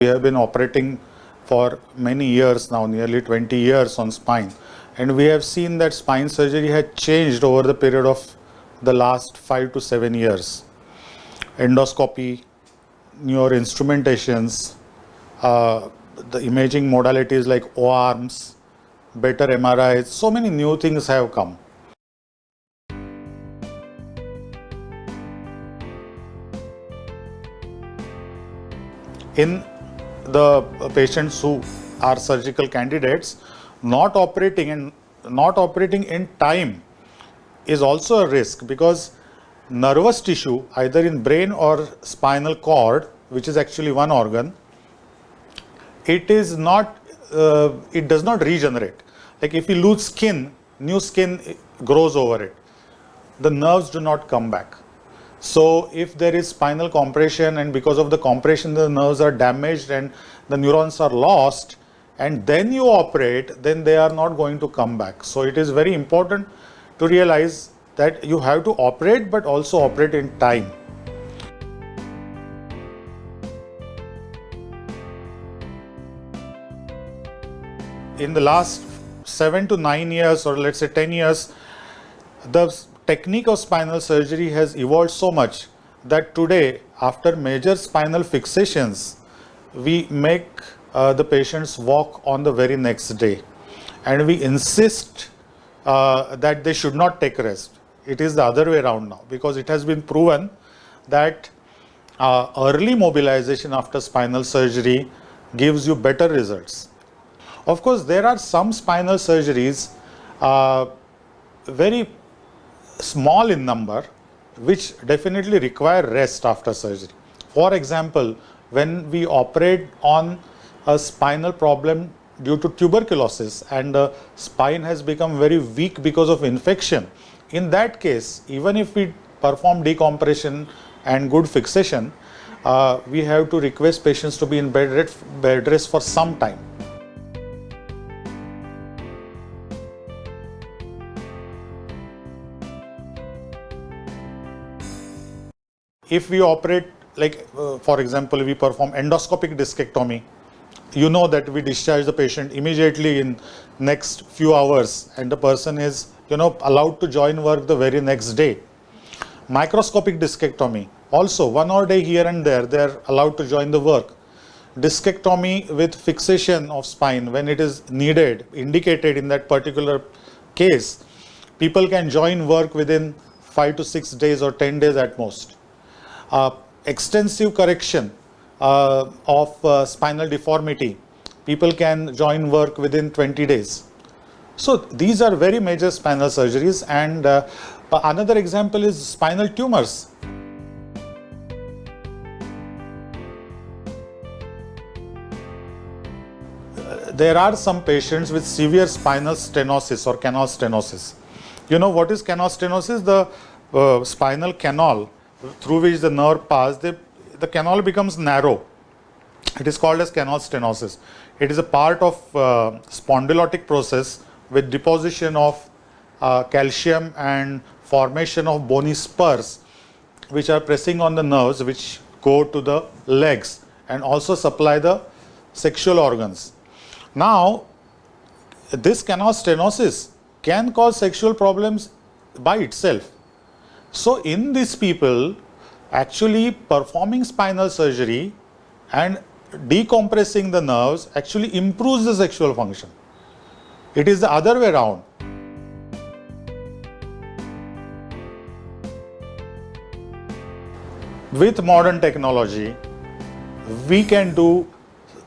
We have been operating for many years now, nearly 20 years on spine, and we have seen that spine surgery has changed over the period of the last 5 to 7 years. Endoscopy, newer instrumentations, the imaging modalities like O-arms, better MRIs, so many new things have come. In the patients who are surgical candidates, not operating in time is also a risk, because nervous tissue either in brain or spinal cord, which is actually one organ, it does not regenerate. Like if you lose skin, new skin grows over it. The nerves do not come back. So if there is spinal compression, and because of the compression the nerves are damaged and the neurons are lost, and then you operate, then they are not going to come back. So it is very important to realize that you have to operate, but also operate in time. In the last 7 to 9 years, or let's say 10 years, the technique of spinal surgery has evolved so much that today, after major spinal fixations, we make the patients walk on the very next day, and we insist that they should not take rest. It is the other way around now, because it has been proven that early mobilization after spinal surgery gives you better results. Of course, there are some spinal surgeries very small in number, which definitely require rest after surgery. For example, when we operate on a spinal problem due to tuberculosis and the spine has become very weak because of infection, in that case, even if we perform decompression and good fixation, we have to request patients to be in bed rest for some time. If we operate, like for example, we perform endoscopic discectomy, you know that we discharge the patient immediately in next few hours, and the person is allowed to join work the very next day. Microscopic discectomy, also 1 hour day here and there, they are allowed to join the work. Discectomy with fixation of spine, when it is needed, indicated in that particular case, people can join work within 5 to 6 days or 10 days at most. Extensive correction of spinal deformity, people can join work within 20 days. So these are very major spinal surgeries. And another example is spinal tumors. There are some patients with severe spinal stenosis or canal stenosis. You know what is canal stenosis? The spinal canal through which the nerve passes, the canal becomes narrow. It is called as canal stenosis. It is a part of spondylotic process with deposition of calcium and formation of bony spurs, which are pressing on the nerves, which go to the legs and also supply the sexual organs. Now, this canal stenosis can cause sexual problems by itself. So in these people, actually performing spinal surgery and decompressing the nerves actually improves the sexual function. It is the other way around. With modern technology, we can do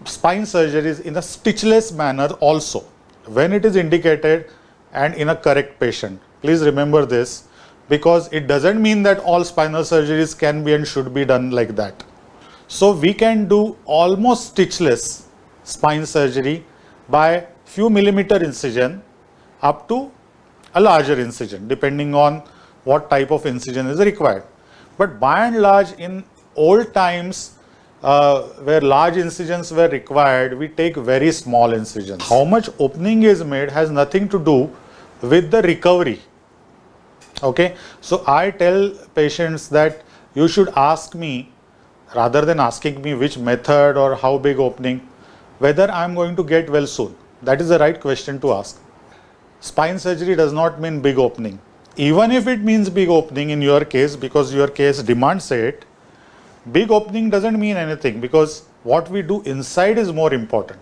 spine surgeries in a stitchless manner also, when it is indicated and in a correct patient. Please remember this, because it doesn't mean that all spinal surgeries can be and should be done like that. So we can do almost stitchless spine surgery by few millimeter incision up to a larger incision, depending on what type of incision is required. But by and large, in old times, where large incisions were required, we take very small incisions. How much opening is made has nothing to do with the recovery. Okay, so I tell patients that you should ask me rather than asking me which method or how big opening, whether I am going to get well soon. That is the right question to ask. Spine surgery does not mean big opening. Even if it means big opening in your case, because your case demands it, big opening doesn't mean anything, because what we do inside is more important.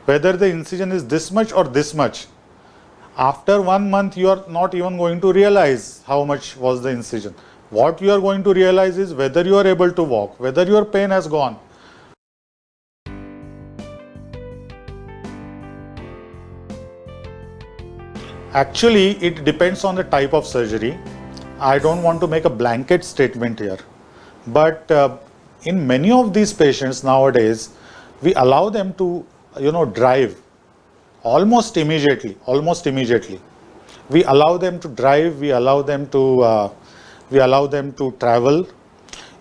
Whether the incision is this much or this much, after 1 month you are not even going to realize how much was the incision. What you are going to realize is whether you are able to walk, whether your pain has gone. Actually, it depends on the type of surgery. I don't want to make a blanket statement here, but in many of these patients nowadays, we allow them to, drive almost immediately. We allow them to drive. We allow them to travel.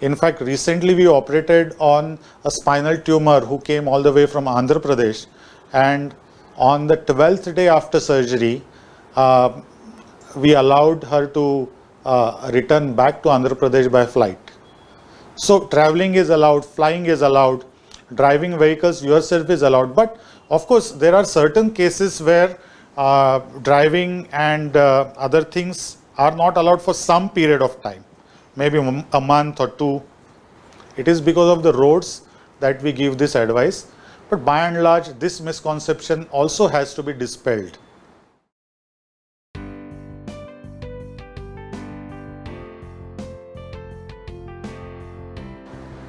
In fact, recently we operated on a spinal tumor who came all the way from Andhra Pradesh, and on the 12th day after surgery, we allowed her to return back to Andhra Pradesh by flight. So traveling is allowed, flying is allowed, driving vehicles yourself is allowed. But of course, there are certain cases where driving and other things are not allowed for some period of time, maybe a month or two. It is because of the roads that we give this advice. But by and large, this misconception also has to be dispelled.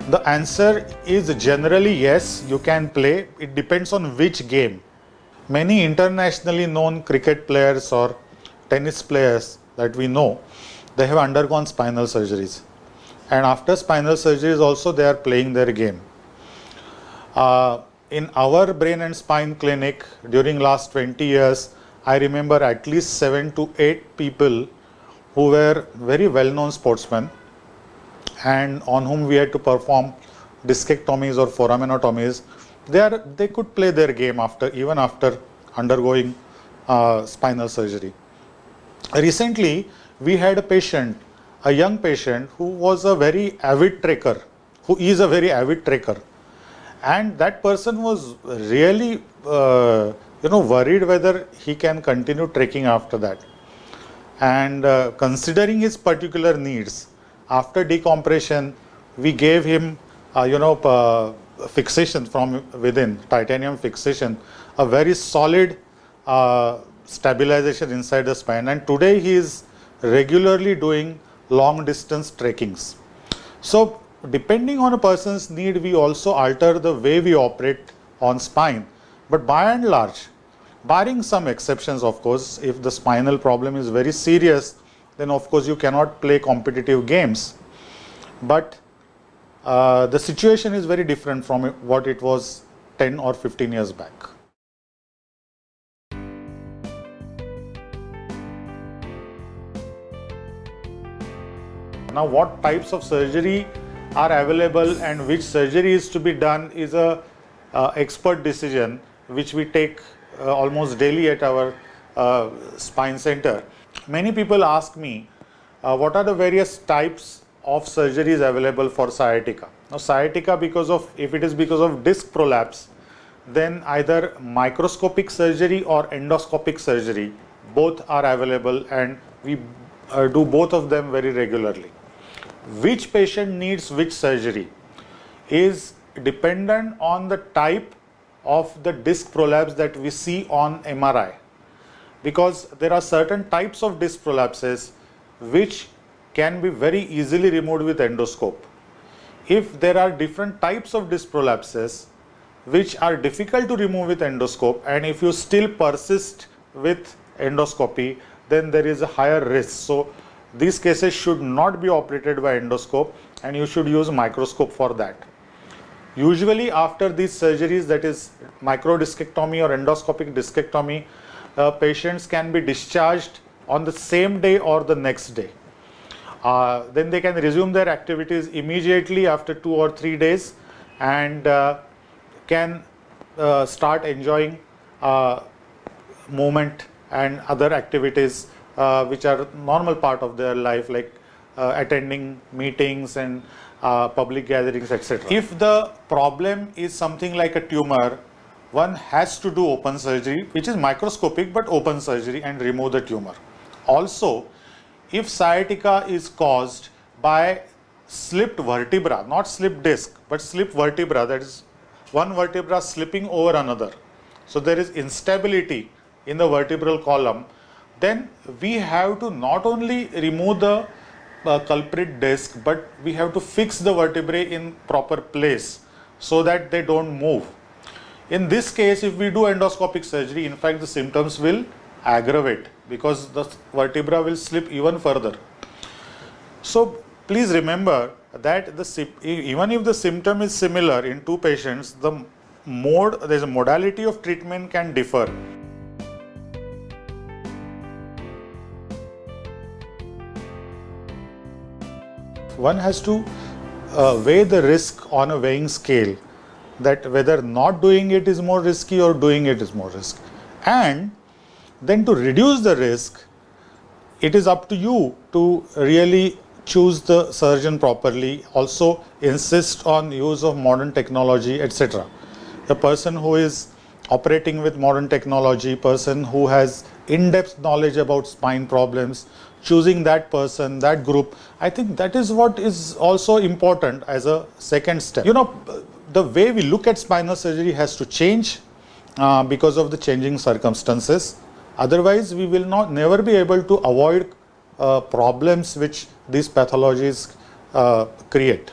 The answer is generally yes, you can play. It depends on which game. Many internationally known cricket players or tennis players that we know, they have undergone spinal surgeries. And after spinal surgeries also they are playing their game. In our brain and spine clinic during last 20 years, I remember at least 7 to 8 people who were very well-known sportsmen and on whom we had to perform discectomies or foraminotomies. They could play their game even after undergoing spinal surgery. Recently, we had a young patient who was a very avid trekker, and that person was really worried whether he can continue trekking after that. And considering his particular needs, after decompression, we gave him, fixation from within, titanium fixation, a very solid stabilization inside the spine. And today he is regularly doing long distance trekkings. So depending on a person's need, we also alter the way we operate on spine. But by and large, barring some exceptions, of course, if the spinal problem is very serious, then of course you cannot play competitive games. But the situation is very different from what it was 10 or 15 years back. Now, what types of surgery are available and which surgery is to be done is a expert decision which we take almost daily at our spine center. Many people ask me, what are the various types of surgeries available for sciatica? Now, sciatica, if it is because of disc prolapse, then either microscopic surgery or endoscopic surgery, both are available, and we do both of them very regularly. Which patient needs which surgery is dependent on the type of the disc prolapse that we see on MRI. Because there are certain types of disc prolapses which can be very easily removed with endoscope. If there are different types of disc prolapses which are difficult to remove with endoscope, and if you still persist with endoscopy, then there is a higher risk. So these cases should not be operated by endoscope, and you should use microscope for that. Usually after these surgeries, that is microdiscectomy or endoscopic discectomy, patients can be discharged on the same day or the next day. Then they can resume their activities immediately after 2 or 3 days, and can start enjoying movement and other activities which are normal part of their life, like attending meetings and public gatherings, etc. If the problem is something like a tumor, one has to do open surgery, which is microscopic, but open surgery, and remove the tumor. Also, if sciatica is caused by slipped vertebra, not slipped disc, but slipped vertebra, that is one vertebra slipping over another, so there is instability in the vertebral column, then we have to not only remove the culprit disc, but we have to fix the vertebrae in proper place so that they don't move. In this case, if we do endoscopic surgery, in fact the symptoms will aggravate because the vertebra will slip even further. So please remember that even if the symptom is similar in two patients, there's a modality of treatment can differ. One has to weigh the risk on a weighing scale, that whether not doing it is more risky or doing it is more risky. And then to reduce the risk, it is up to you to really choose the surgeon properly, also insist on use of modern technology, etc. The person who is operating with modern technology, person who has in-depth knowledge about spine problems, choosing that person, that group, I think that is what is also important as a second step. The way we look at spinal surgery has to change because of the changing circumstances. Otherwise, we will never be able to avoid problems which these pathologies create.